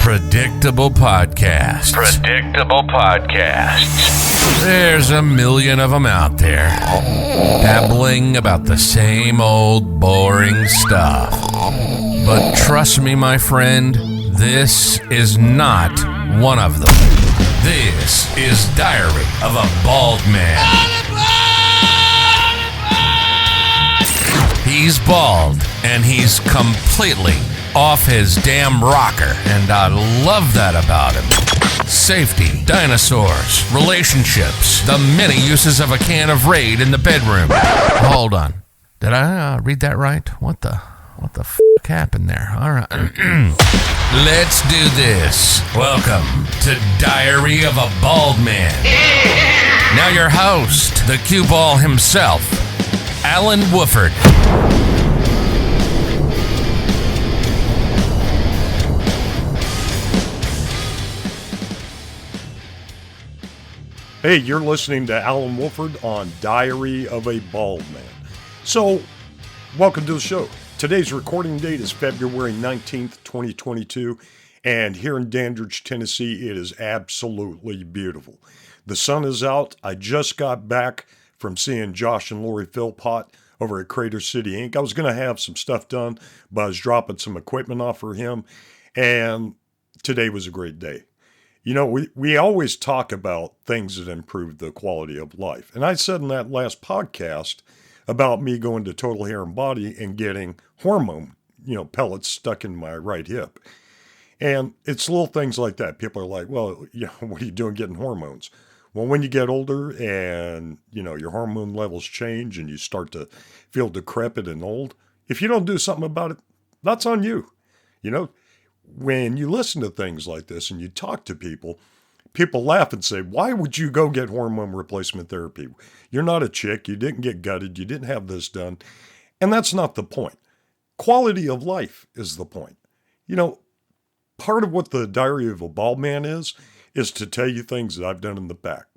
Predictable podcasts. Predictable podcasts. There's a million of them out there, babbling about the same old boring stuff. But trust me, my friend, this is not one of them. This is Diary of a Bald Man. He's bald, and he's completely off his damn rocker, and I love that about him. Safety, dinosaurs, relationships, the many uses of a can of Raid in the bedroom. Hold on. Did I read that right? What the f*** happened there? All right. Let's do this. Welcome to Diary of a Bald Man. Now your host, the cue ball himself, Alan Wooford. Hey, you're listening to Alan Wooford on Diary of a Bald Man. So, welcome to the show. Today's recording date is February 19th, 2022, and here in Dandridge, Tennessee, it is absolutely beautiful. The sun is out. I just got back from seeing Josh and Lori Philpott over at Crater City Inc. I was going to have some stuff done, but I was dropping some equipment off for him, and today was a great day. You know, we always talk about things that improve the quality of life. And I said in that last podcast about me going to Total Hair and Body and getting hormone, pellets stuck in my right hip. And it's little things like that. People are like, well, what are you doing getting hormones? Well, when you get older and, your hormone levels change and you start to feel decrepit and old, if you don't do something about it, that's on you. When you listen to things like this and you talk to people laugh and say, why would you go get hormone replacement therapy? You're not a chick. You didn't get gutted. You didn't have this done. And that's not the point. Quality of life is the point. Part of what the Diary of a Bald Man is to tell you things that I've done in the past,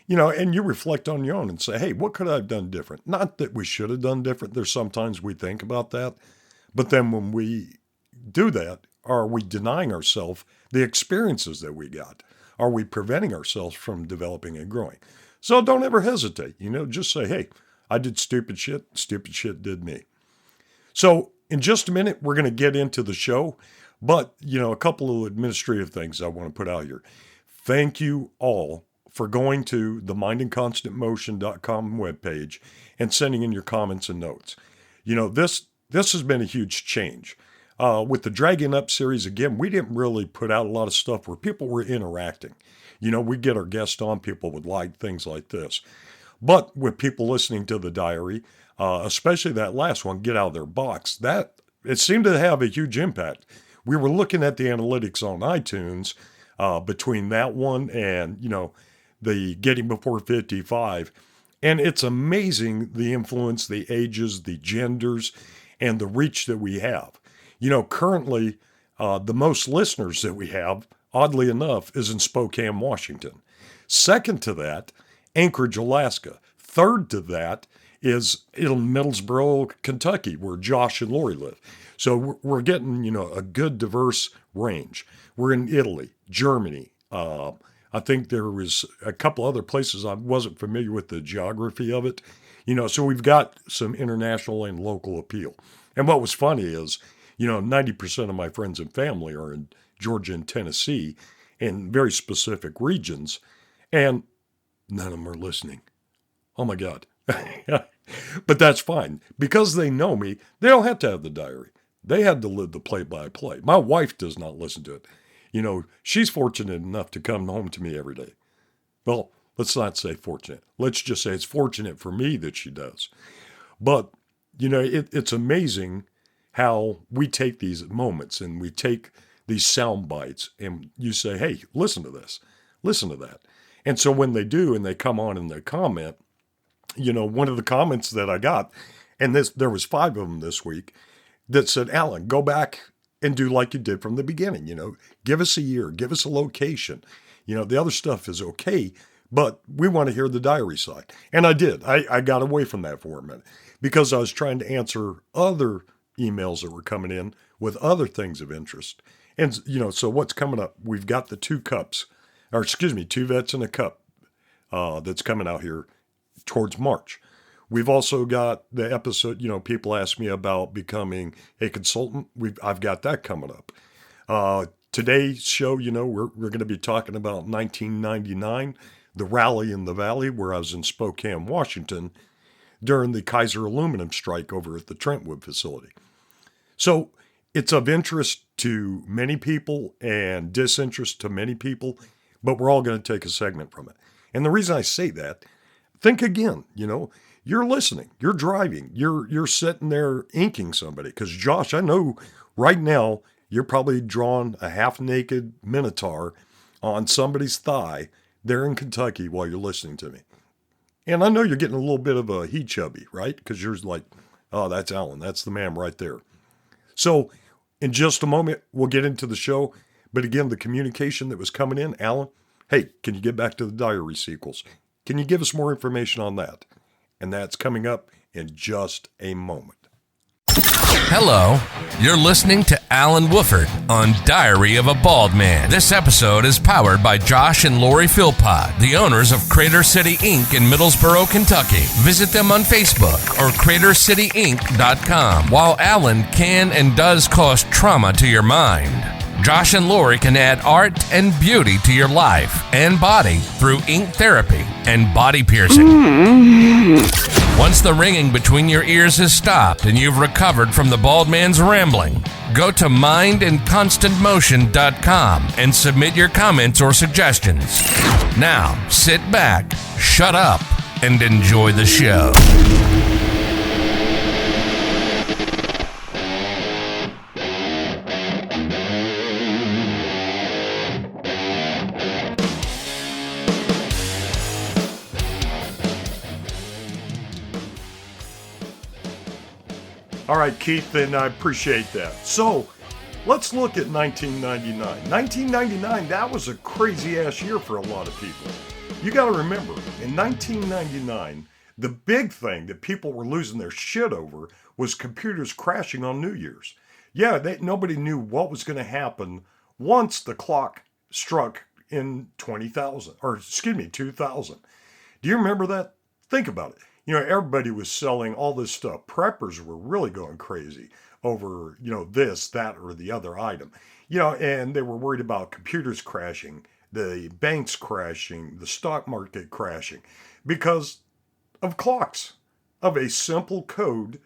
and you reflect on your own and say, hey, what could I have done different? Not that we should have done different. There's sometimes we think about that. But then when we do that, are we denying ourselves the experiences that we got? Are we preventing ourselves from developing and growing? So don't ever hesitate, just say, hey, I did stupid shit did me. So in just a minute, we're going to get into the show, but, a couple of administrative things I want to put out here. Thank you all for going to the mindinconstantmotion.com webpage and sending in your comments and notes. This has been a huge change. With the Dragging Up series, again, we didn't really put out a lot of stuff where people were interacting. We get our guests on, people would like things like this. But with people listening to the diary, especially that last one, Get Out of Their Box, it seemed to have a huge impact. We were looking at the analytics on iTunes between that one and, the Getting Before 55. And it's amazing the influence, the ages, the genders, and the reach that we have. Currently, the most listeners that we have, oddly enough, is in Spokane, Washington. Second to that, Anchorage, Alaska. Third to that is in Middlesboro, Kentucky, where Josh and Lori live. So we're getting, a good diverse range. We're in Italy, Germany. I think there was a couple other places I wasn't familiar with the geography of it. So we've got some international and local appeal. And what was funny is, 90% of my friends and family are in Georgia and Tennessee in very specific regions, and none of them are listening. Oh my God. But that's fine. Because they know me, they don't have to have the diary. They had to live the play-by-play. My wife does not listen to it. She's fortunate enough to come home to me every day. Well, let's not say fortunate. Let's just say it's fortunate for me that she does. But, it's amazing how we take these moments and we take these sound bites and you say, hey, listen to this, listen to that. And so when they do and they come on and they comment, one of the comments that I got, and there was 5 of them this week, that said, Alan, go back and do like you did from the beginning. Give us a year, give us a location. The other stuff is okay, but we want to hear the diary side. And I did. I got away from that for a minute because I was trying to answer other emails that were coming in with other things of interest. And, so what's coming up? We've got the two vets and a cup that's coming out here towards March. We've also got the episode, people ask me about becoming a consultant. I've got that coming up. Today's show, we're going to be talking about 1999, the rally in the Valley, where I was in Spokane, Washington, during the Kaiser Aluminum strike over at the Trentwood facility. So it's of interest to many people and disinterest to many people, but we're all going to take a segment from it. And the reason I say that, think again, you're listening, you're driving, you're sitting there inking somebody. Because Josh, I know right now you're probably drawing a half-naked minotaur on somebody's thigh there in Kentucky while you're listening to me. And I know you're getting a little bit of a he chubby, right? Because you're like, oh, that's Alan. That's the man right there. So in just a moment, we'll get into the show. But again, the communication that was coming in, Alan, hey, can you get back to the diary sequels? Can you give us more information on that? And that's coming up in just a moment. Hello, you're listening to Alan Wooford on Diary of a Bald Man. This episode is powered by Josh and Lori Philpott, the owners of Crater City Inc. in Middlesboro, Kentucky. Visit them on Facebook or CraterCityInc.com. While Alan can and does cause trauma to your mind, Josh and Lori can add art and beauty to your life and body through ink therapy and body piercing. Once the ringing between your ears has stopped and you've recovered from the bald man's rambling, go to mindandconstantmotion.com and submit your comments or suggestions. Now, sit back, shut up, and enjoy the show. All right, Keith, and I appreciate that. So let's look at 1999. 1999, that was a crazy-ass year for a lot of people. You got to remember, in 1999, the big thing that people were losing their shit over was computers crashing on New Year's. Yeah, nobody knew what was going to happen once the clock struck in 2000. Do you remember that? Think about it. Everybody was selling all this stuff. Preppers were really going crazy over, this, that, or the other item. And they were worried about computers crashing, the banks crashing, the stock market crashing, because of clocks, of a simple code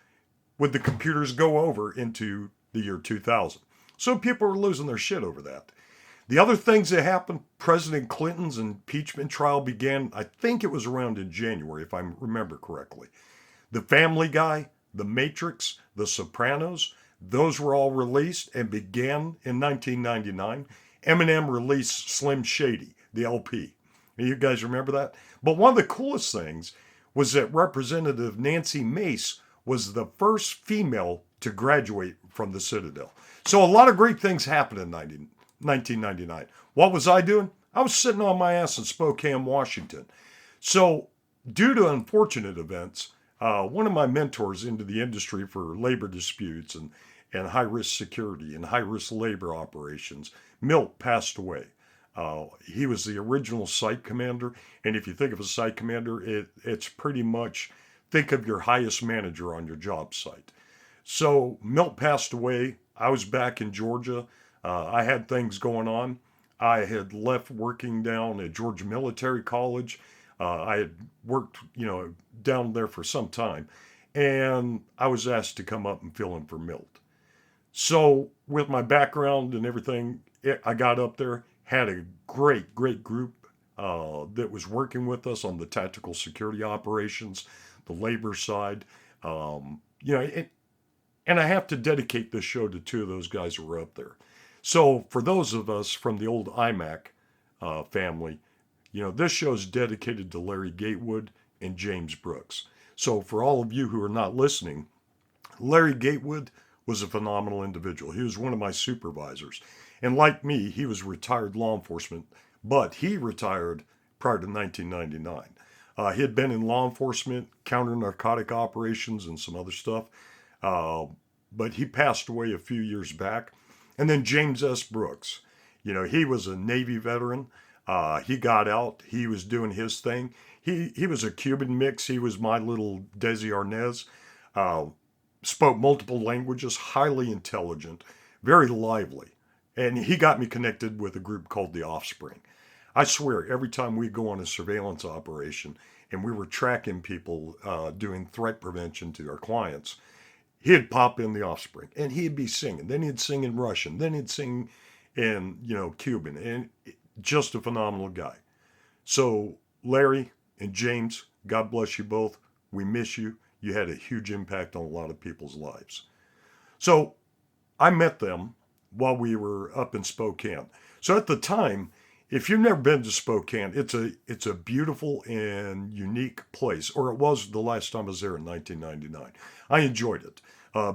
would the computers go over into the year 2000. So people were losing their shit over that. The other things that happened, President Clinton's impeachment trial began, I think it was around in January, if I remember correctly. The Family Guy, The Matrix, The Sopranos, those were all released and began in 1999. Eminem released Slim Shady, the LP. You guys remember that? But one of the coolest things was that Representative Nancy Mace was the first female to graduate from the Citadel. So a lot of great things happened in 1999. What was I doing? I was sitting on my ass in Spokane, Washington. So due to unfortunate events, one of my mentors into the industry for labor disputes and high-risk security and high-risk labor operations, Milt, passed away. He was the original site commander, and if you think of a site commander, it's pretty much, think of your highest manager on your job site. So Milt passed away. I was back in Georgia. I had things going on. I had left working down at Georgia Military College. I had worked, down there for some time. And I was asked to come up and fill in for Milt. So with my background and everything, I got up there, had a great group that was working with us on the tactical security operations, the labor side. And I have to dedicate this show to two of those guys who were up there. So for those of us from the old IMAC family, this show is dedicated to Larry Gatewood and James Brooks. So for all of you who are not listening, Larry Gatewood was a phenomenal individual. He was one of my supervisors. And like me, he was retired law enforcement, but he retired prior to 1999. He had been in law enforcement, counter-narcotic operations, and some other stuff. but he passed away a few years back. And then James S. Brooks, he was a Navy veteran. He got out. He was doing his thing. He was a Cuban mix. He was my little Desi Arnaz. Spoke multiple languages, highly intelligent, very lively. And he got me connected with a group called The Offspring. I swear, every time we go on a surveillance operation and we were tracking people doing threat prevention to our clients, he'd pop in The Offspring and he'd be singing. Then he'd sing in Russian. Then he'd sing in, Cuban. And just a phenomenal guy. So, Larry and James, God bless you both. We miss you. You had a huge impact on a lot of people's lives. So, I met them while we were up in Spokane. So at the time, if you've never been to Spokane, it's a beautiful and unique place, or it was the last time I was there in 1999. I enjoyed it.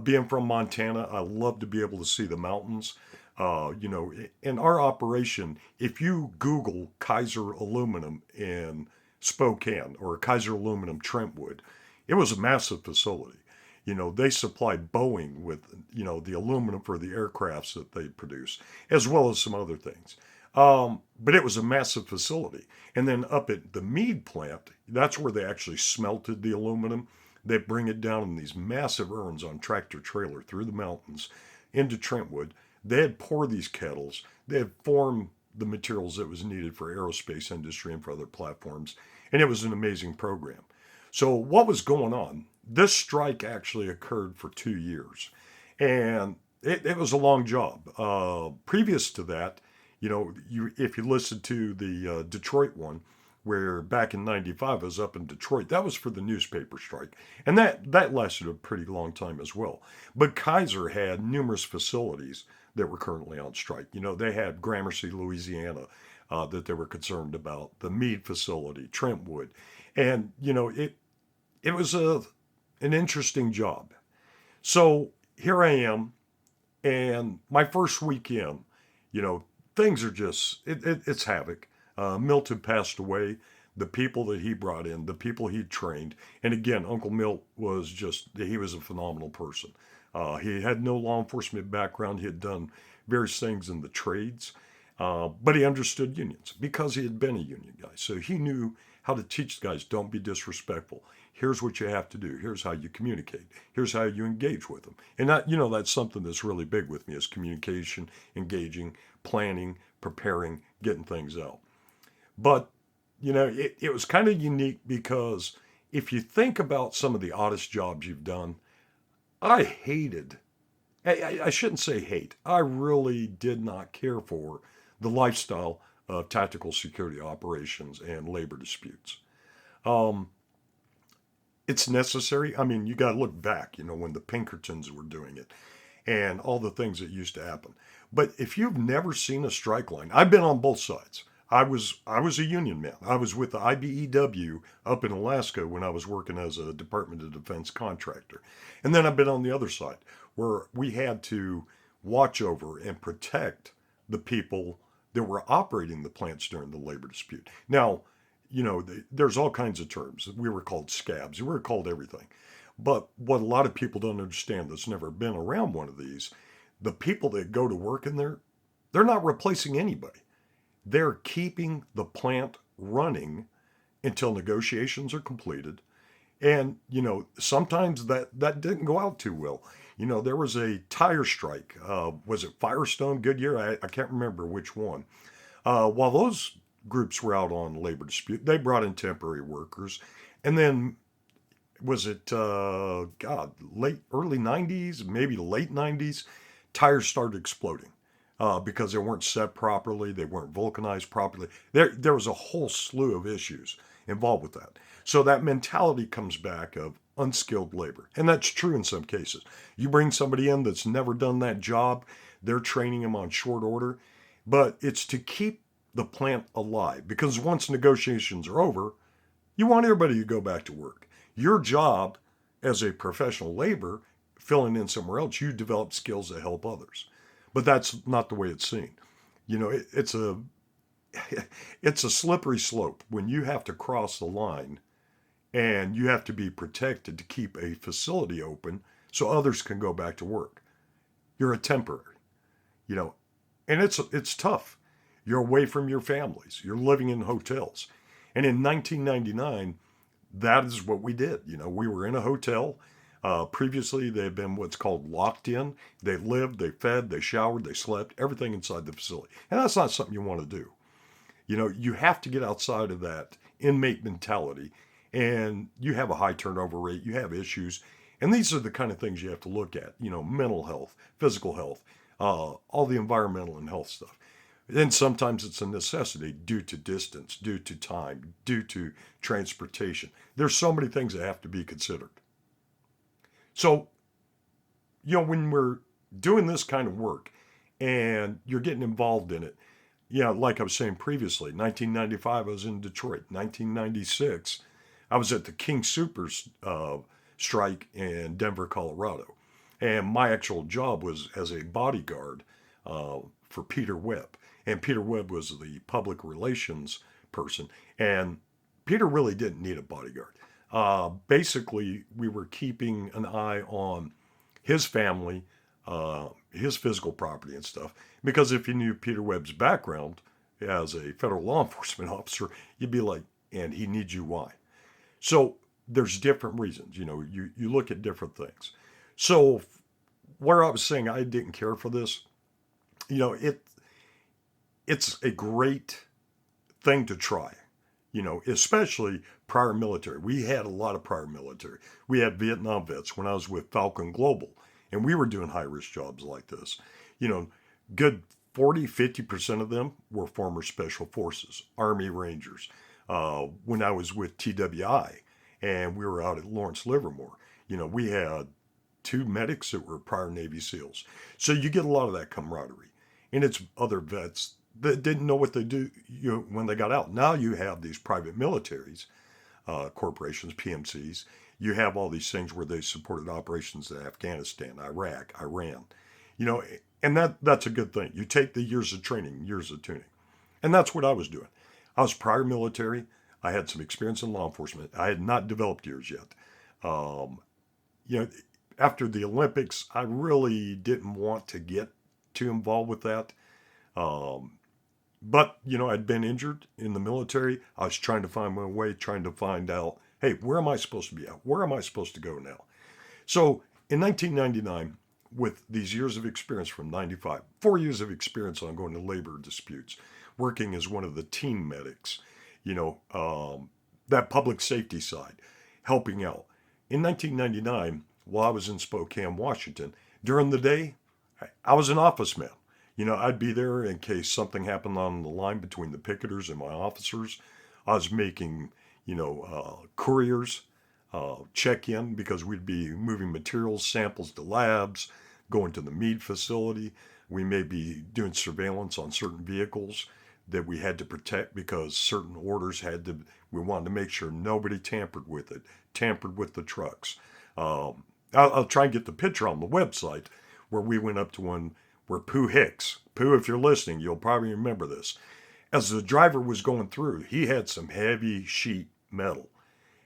Being from Montana, I love to be able to see the mountains. In our operation, if you Google Kaiser Aluminum in Spokane or Kaiser Aluminum Trentwood, it was a massive facility. They supplied Boeing with, the aluminum for the aircrafts that they produce, as well as some other things. But it was a massive facility. And then up at the Meade plant, that's where they actually smelted the aluminum. They bring it down in these massive urns on tractor trailer through the mountains into Trentwood. They'd pour these kettles. They'd form the materials that was needed for aerospace industry and for other platforms. And it was an amazing program. So what was going on? This strike actually occurred for 2 years. And it was a long job. Previous to that, if you listen to the Detroit one, where back in 95 I was up in Detroit, that was for the newspaper strike. And that lasted a pretty long time as well. But Kaiser had numerous facilities that were currently on strike. They had Gramercy, Louisiana, that they were concerned about, the Meade facility, Trentwood. And, it was an interesting job. So here I am, and my first weekend, things are just, it's havoc. Milt had passed away. The people that he brought in, the people he trained. And again, Uncle Milt he was a phenomenal person. He had no law enforcement background. He had done various things in the trades, but he understood unions because he had been a union guy. So he knew how to teach the guys, don't be disrespectful. Here's what you have to do. Here's how you communicate. Here's how you engage with them. And that's something that's really big with me is communication, engaging, planning, preparing, getting things out. But, it was kind of unique because if you think about some of the oddest jobs you've done, I shouldn't say hate. I really did not care for the lifestyle of tactical security operations and labor disputes. It's necessary. I mean, you got to look back, when the Pinkertons were doing it and all the things that used to happen. But if you've never seen a strike line, I've been on both sides. I was a union man. I was with the IBEW up in Alaska when I was working as a Department of Defense contractor. And then I've been on the other side where we had to watch over and protect the people that were operating the plants during the labor dispute. Now, there's all kinds of terms. We were called scabs. We were called everything. But what a lot of people don't understand that's never been around one of these, the people that go to work in there, they're not replacing anybody. They're keeping the plant running until negotiations are completed. And, sometimes that didn't go out too well. There was a tire strike. Was it Firestone, Goodyear? I can't remember which one. While those groups were out on labor dispute, they brought in temporary workers. And then was it, early 90s, maybe late 90s, tires started exploding. Because they weren't set properly, they weren't vulcanized properly. There was a whole slew of issues involved with that. So that mentality comes back of unskilled labor. And that's true in some cases. You bring somebody in that's never done that job, they're training them on short order. But it's to keep the plant alive. Because once negotiations are over, you want everybody to go back to work. Your job as a professional labor, filling in somewhere else, you develop skills that help others. But that's not the way it's seen. It's a slippery slope when you have to cross the line and you have to be protected to keep a facility open so others can go back to work. You're a temporary, you know, and it's tough. You're away from your families. You're living in hotels. And in 1999, that is what we did. You know, we were in a hotel. Previously, they had been what's called locked in. They lived, they fed, they showered, they slept, everything inside the facility. And that's not something you want to do. You know, you have to get outside of that inmate mentality. And you have a high turnover rate, you have issues. And these are the kind of things you have to look at, you know, mental health, physical health, all the environmental and health stuff. And sometimes it's a necessity due to distance, due to time, due to transportation. There's so many things that have to be considered. So, you know, when we're doing this kind of work and you're getting involved in it, you know, like I was saying previously, 1995, I was in Detroit. 1996, I was at the King Soopers strike in Denver, Colorado. And my actual job was as a bodyguard for Peter Webb. And Peter Webb was the public relations person. And Peter really didn't need a bodyguard. Basically, we were keeping an eye on his family, his physical property and stuff. Because if you knew Peter Webb's background as a federal law enforcement officer, you'd be like, and he needs you why? So there's different reasons, you know, you look at different things. So where I was saying I didn't care for this, you know, it's a great thing to try, you know, especially prior military. We had a lot of prior military. We had Vietnam vets when I was with Falcon Global, and we were doing high-risk jobs like this. You know, good 40-50% of them were former Special Forces, Army Rangers. When I was with TWI, and we were out at Lawrence Livermore, you know, we had 2 medics that were prior Navy SEALs. So you get a lot of that camaraderie. And it's other vets that didn't know what they do, you know, when they got out. Now you have these private militaries, corporations, PMCs. You have all these things where they supported operations in Afghanistan, Iraq, Iran. You know, and that's a good thing. You take the years of training, years of tuning. And that's what I was doing. I was prior military. I had some experience in law enforcement. I had not developed years yet. You know, after the Olympics, I really didn't want to get too involved with that. But, you know, I'd been injured in the military. I was trying to find my way, trying to find out, hey, where am I supposed to be at? Where am I supposed to go now? So in 1999, with these years of experience from 95, 4 years of experience on going to labor disputes, working as one of the team medics, you know, that public safety side, helping out. In 1999, while I was in Spokane, Washington, during the day, I was an office man. You know, I'd be there in case something happened on the line between the picketers and my officers. I was making, you know, couriers check in because we'd be moving materials, samples to labs, going to the meat facility. We may be doing surveillance on certain vehicles that we had to protect because certain orders we wanted to make sure nobody tampered with it, tampered with the trucks. I'll try and get the picture on the website where we went up to one where Pooh Hicks, Pooh, if you're listening, you'll probably remember this. As the driver was going through, he had some heavy sheet metal,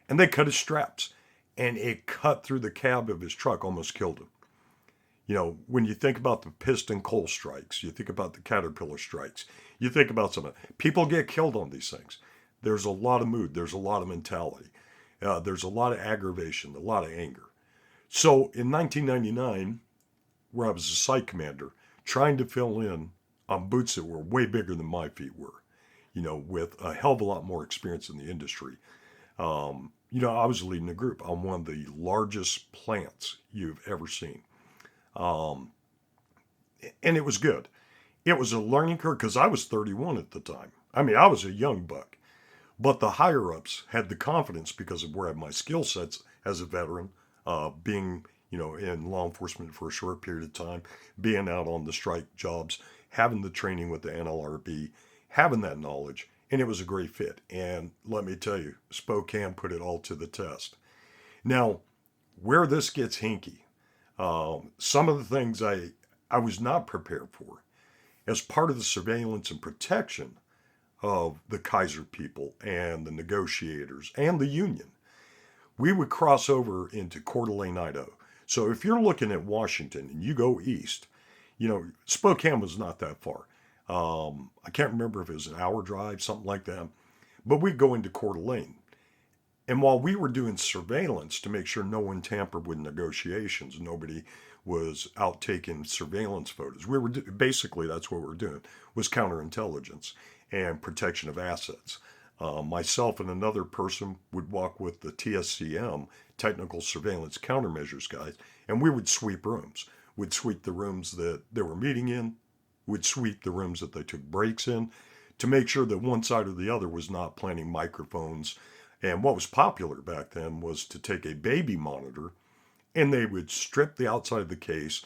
and they cut his straps, and it cut through the cab of his truck, almost killed him. You know, when you think about the piston coal strikes, you think about the Caterpillar strikes, you think about some of it. People get killed on these things. There's a lot of mood. There's a lot of mentality. There's a lot of aggravation, a lot of anger. So in 1999, where I was a site commander, trying to fill in on boots that were way bigger than my feet were, you know, with a hell of a lot more experience in the industry. You know, I was leading a group on one of the largest plants you've ever seen. And it was good. It was a learning curve because I was 31 at the time. I mean, I was a young buck. But the higher-ups had the confidence because of where my skill sets as a veteran, being, you know, in law enforcement for a short period of time, being out on the strike jobs, having the training with the NLRB, having that knowledge, and it was a great fit. And let me tell you, Spokane put it all to the test. Now, where this gets hinky, some of the things I was not prepared for, as part of the surveillance and protection of the Kaiser people and the negotiators and the union, we would cross over into Coeur d'Alene, Idaho. So if you're looking at Washington and you go east, Spokane was not that far. I can't remember if it was an hour drive, something like that. But we'd go into Coeur d'Alene. And while we were doing surveillance to make sure no one tampered with negotiations, nobody was out taking surveillance photos. Basically that's what we were doing, was counterintelligence and protection of assets. Myself and another person would walk with the TSCM, Technical Surveillance Countermeasures guys, and we would sweep rooms. We'd sweep the rooms that they were meeting in, we'd sweep the rooms that they took breaks in, to make sure that one side or the other was not planting microphones. And what was popular back then was to take a baby monitor, and they would strip the outside of the case,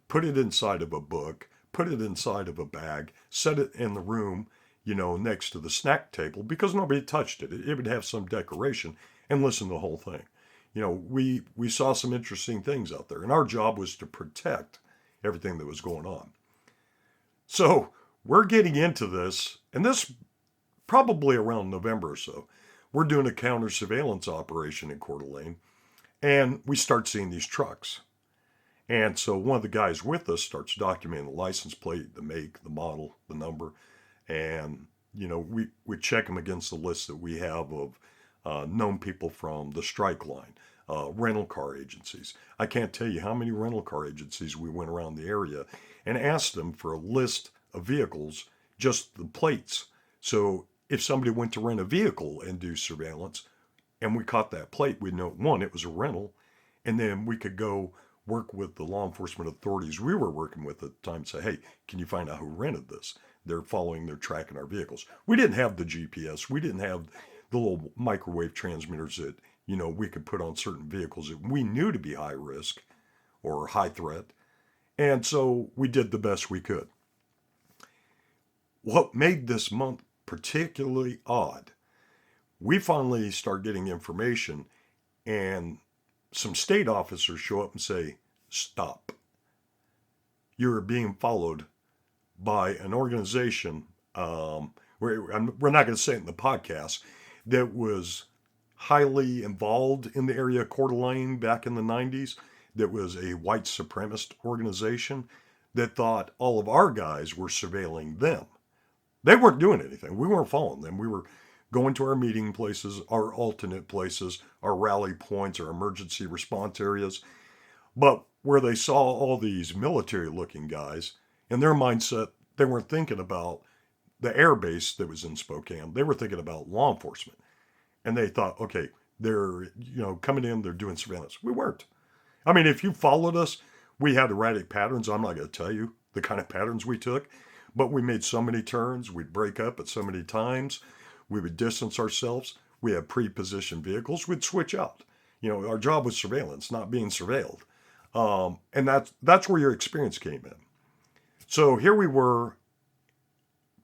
put it inside of a book, put it inside of a bag, set it in the room, next to the snack table, because nobody touched it. It would have some decoration, and listen to the whole thing. We saw some interesting things out there, and our job was to protect everything that was going on. So we're getting into this, and this probably around November or so. We're doing a counter surveillance operation in Coeur d'Alene, and we start seeing these trucks. And so one of the guys with us starts documenting the license plate, the make, the model, the number, and we check them against the list that we have of known people from the strike line, rental car agencies. I can't tell you how many rental car agencies we went around the area and asked them for a list of vehicles, just the plates. So if somebody went to rent a vehicle and do surveillance, and we caught that plate, we'd know, one, it was a rental, and then we could go work with the law enforcement authorities we were working with at the time and say, hey, can you find out who rented this? They're tracking our vehicles. We didn't have the GPS. We didn't have the little microwave transmitters that, we could put on certain vehicles that we knew to be high risk or high threat. And so we did the best we could. What made this month particularly odd, we finally start getting information, and some state officers show up and say, stop. You're being followed by an organization, we're not going to say it in the podcast, that was highly involved in the area of Coeur d'Alene back in the 90s, that was a white supremacist organization that thought all of our guys were surveilling them. They weren't doing anything. We weren't following them. We were going to our meeting places, our alternate places, our rally points, our emergency response areas. But where they saw all these military-looking guys, in their mindset, they weren't thinking about the air base that was in Spokane. They were thinking about law enforcement. And they thought, okay, they're coming in, they're doing surveillance. We weren't. I mean, if you followed us, we had erratic patterns. I'm not going to tell you the kind of patterns we took. But we made so many turns, we'd break up at so many times, we would distance ourselves, we had pre-positioned vehicles, we'd switch out. Our job was surveillance, not being surveilled. And that's where your experience came in. So here we were,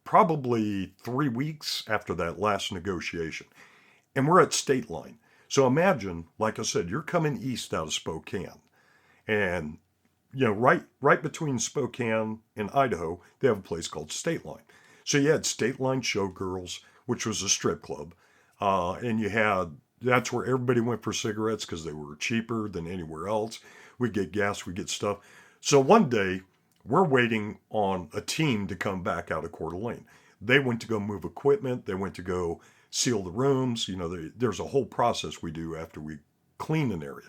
probably 3 weeks after that last negotiation, and we're at state line. So imagine, like I said, you're coming east out of Spokane, and right between Spokane and Idaho, they have a place called State Line. So you had State Line Showgirls, which was a strip club. And that's where everybody went for cigarettes because they were cheaper than anywhere else. We'd get gas, we'd get stuff. So one day, we're waiting on a team to come back out of Coeur d'Alene. They went to go move equipment. They went to go seal the rooms. There's a whole process we do after we clean an area.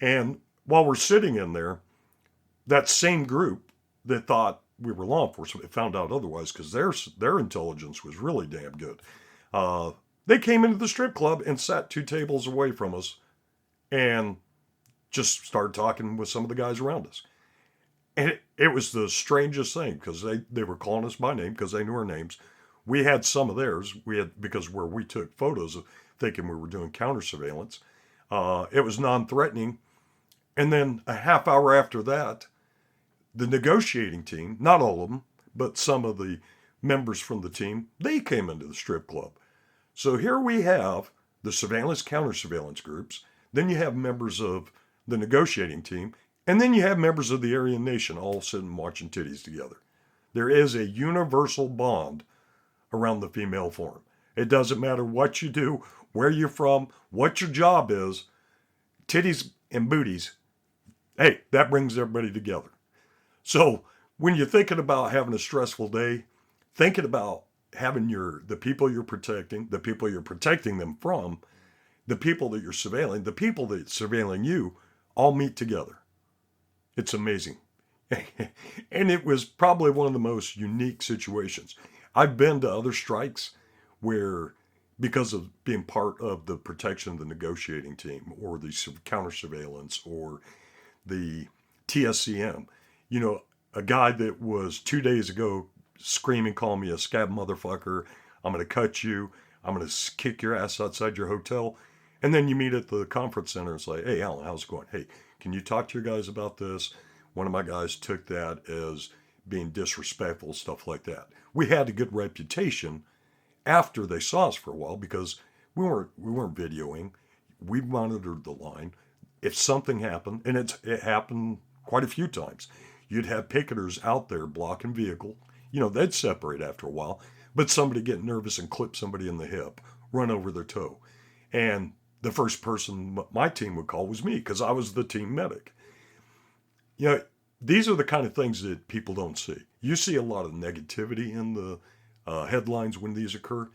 And while we're sitting in there, that same group that thought we were law enforcement found out otherwise because their intelligence was really damn good. They came into the strip club and sat 2 tables away from us and just started talking with some of the guys around us. And it was the strangest thing because they were calling us by name because they knew our names. We had some of theirs. Because where we took photos of thinking we were doing counter surveillance. It was non-threatening. And then a half hour after that, the negotiating team, not all of them, but some of the members from the team, they came into the strip club. So here we have the surveillance, counter-surveillance groups. Then you have members of the negotiating team. And then you have members of the Aryan Nation all sitting watching titties together. There is a universal bond around the female form. It doesn't matter what you do, where you're from, what your job is. Titties and booties hey, that brings everybody together. So when you're thinking about having a stressful day, thinking about having the people you're protecting, the people you're protecting them from, the people that you're surveilling, the people that are surveilling you, all meet together. It's amazing. And it was probably one of the most unique situations. I've been to other strikes where, because of being part of the protection of the negotiating team or the counter surveillance or the TSCM, a guy that was 2 days ago screaming, calling me a scab motherfucker, I'm going to cut you, I'm going to kick your ass outside your hotel. And then you meet at the conference center and say, hey, Alan, how's it going? Hey, can you talk to your guys about this? One of my guys took that as being disrespectful, stuff like that. We had a good reputation after they saw us for a while because we weren't videoing. We monitored the line. If something happened, and it happened quite a few times, you'd have picketers out there blocking vehicle. They'd separate after a while, but somebody get nervous and clip somebody in the hip, run over their toe. And the first person my team would call was me because I was the team medic. These are the kind of things that people don't see. You see a lot of negativity in the headlines when these occur,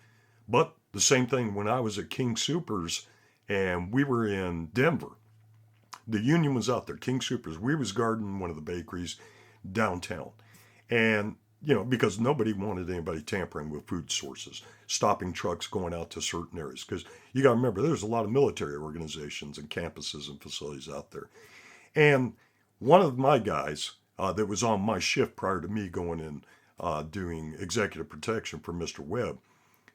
but the same thing when I was at King Soopers and we were in Denver. The union was out there, King Soopers. We was guarding one of the bakeries downtown. And, because nobody wanted anybody tampering with food sources, stopping trucks going out to certain areas. Because you got to remember, there's a lot of military organizations and campuses and facilities out there. And one of my guys that was on my shift prior to me going in doing executive protection for Mr. Webb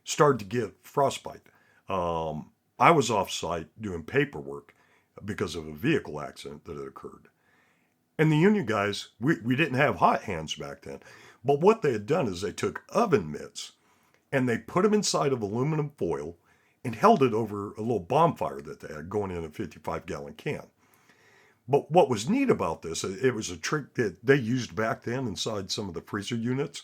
started to get frostbite. I was off site doing paperwork because of a vehicle accident that had occurred. And the union guys, we didn't have hot hands back then. But what they had done is they took oven mitts and they put them inside of aluminum foil and held it over a little bonfire that they had going in a 55-gallon can. But what was neat about this, it was a trick that they used back then inside some of the freezer units.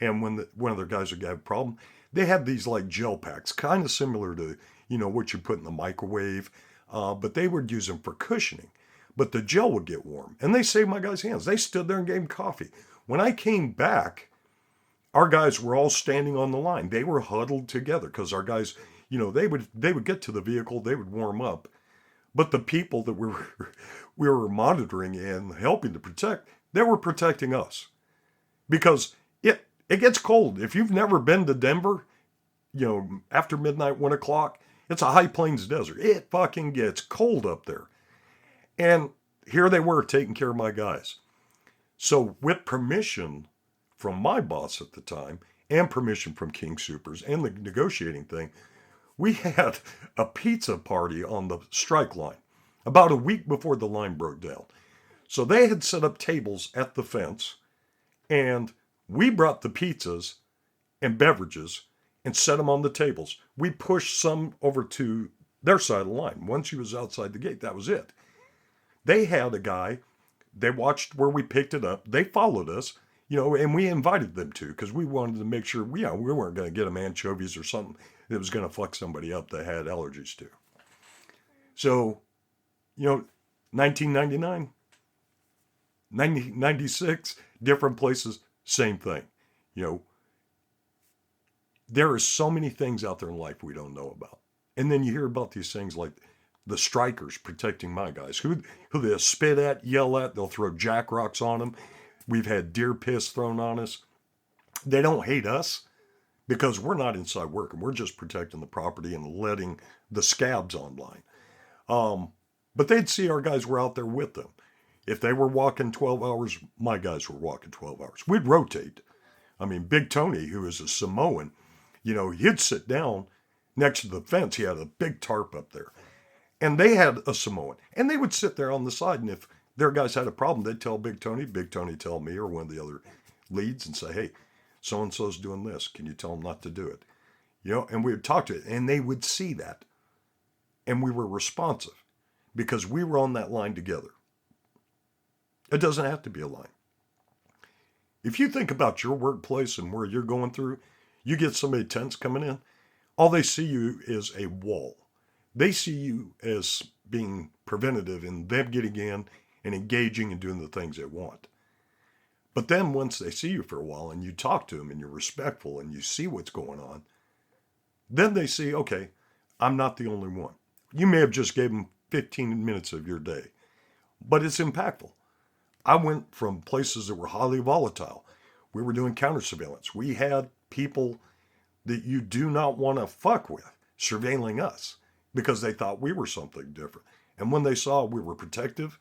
And when one of their guys would have a problem, they had these like gel packs, kind of similar to, what you put in the microwave. But they would use them for cushioning. But the gel would get warm. And they saved my guys' hands. They stood there and gave them coffee. When I came back, our guys were all standing on the line. They were huddled together because our guys, they would get to the vehicle, they would warm up. But the people that we were monitoring and helping to protect, they were protecting us. Because it gets cold. If you've never been to Denver, after midnight, 1 o'clock, it's a high plains desert. It fucking gets cold up there. And here they were taking care of my guys. So with permission from my boss at the time and permission from King Soopers and the negotiating thing, we had a pizza party on the strike line about a week before the line broke down. So they had set up tables at the fence and we brought the pizzas and beverages and set them on the tables. We pushed some over to their side of the line. Once he was outside the gate, that was it. They had a guy, they watched where we picked it up. They followed us, and we invited them to because we wanted to make sure we weren't going to get them anchovies or something that was going to fuck somebody up that had allergies to. So, 1999, 1996, different places, same thing. There are so many things out there in life we don't know about. And then you hear about these things like the strikers protecting my guys, who they'll spit at, yell at, they'll throw jack rocks on them. We've had deer piss thrown on us. They don't hate us because we're not inside working. We're just protecting the property and letting the scabs online. But they'd see our guys were out there with them. If they were walking 12 hours, my guys were walking 12 hours. We'd rotate. I mean, Big Tony, who is a Samoan, he'd sit down next to the fence. He had a big tarp up there. And they had a Samoan. And they would sit there on the side. And if their guys had a problem, they'd tell Big Tony tell me or one of the other leads and say, hey, so-and-so's doing this. Can you tell them not to do it? And we would talk to it. And they would see that. And we were responsive because we were on that line together. It doesn't have to be a line. If you think about your workplace and where you're going through, you get somebody tense coming in, all they see you is a wall. They see you as being preventative and them getting in and engaging and doing the things they want. But then once they see you for a while and you talk to them and you're respectful and you see what's going on, then they see, okay, I'm not the only one. You may have just gave them 15 minutes of your day, but it's impactful. I went from places that were highly volatile. We were doing counter surveillance. We had people that you do not want to fuck with surveilling us because they thought we were something different. And when they saw we were protective,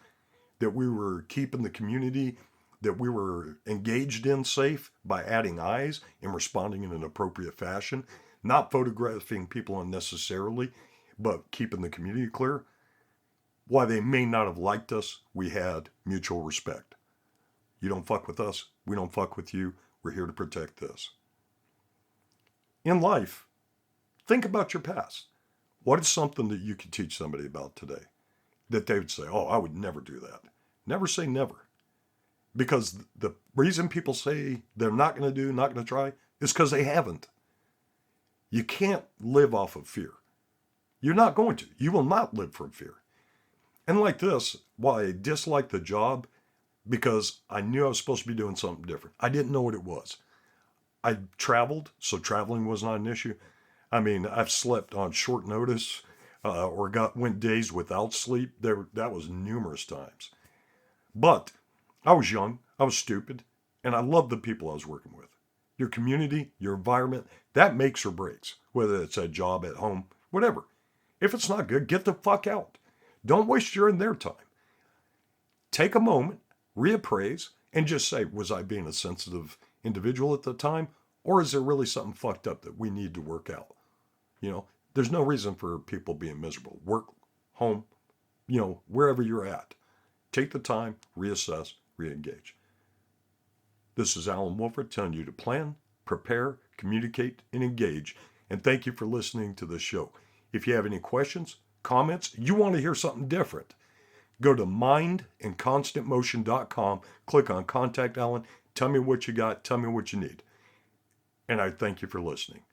that we were keeping the community that we were engaged in safe by adding eyes and responding in an appropriate fashion, not photographing people unnecessarily, but keeping the community clear, while they may not have liked us, we had mutual respect. You don't fuck with us, we don't fuck with you, we're here to protect this. In life, think about your past. What is something that you could teach somebody about today that they would say, oh, I would never do that? Never say never. Because the reason people say they're not going to do, not going to try, is because they haven't. You can't live off of fear. You're not going to. You will not live from fear. And like this, while I disliked the job because I knew I was supposed to be doing something different. I didn't know what it was. I traveled, so traveling was not an issue. I mean, I've slept on short notice or went days without sleep. That was numerous times. But I was young, I was stupid, and I loved the people I was working with. Your community, your environment, that makes or breaks, whether it's a job at home, whatever. If it's not good, get the fuck out. Don't waste your and their time. Take a moment, reappraise, and just say, was I being a sensitive individual at the time? Or is there really something fucked up that we need to work out? You know, there's no reason for people being miserable. Work, home, you know, wherever you're at. Take the time, reassess, re-engage. This is Alan Wolford telling you to plan, prepare, communicate, and engage. And thank you for listening to this show. If you have any questions, comments, you want to hear something different, go to mindandconstantmotion.com, click on Contact Alan, tell me what you got, tell me what you need. And I thank you for listening.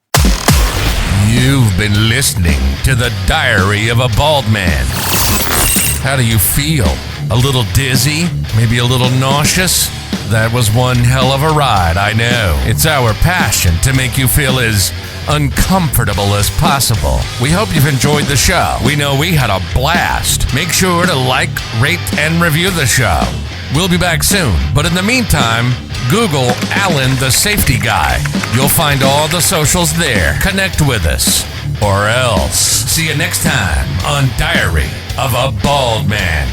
You've been listening to The Diary of a Bald Man. How do you feel? A little dizzy? Maybe a little nauseous? That was one hell of a ride, I know. It's our passion to make you feel as uncomfortable as possible. We hope you've enjoyed the show. We know we had a blast. Make sure to like, rate, and review the show. We'll be back soon, but in the meantime, Google Alan the Safety Guy. You'll find all the socials there. Connect with us, or else. See you next time on Diary of a Bald Man.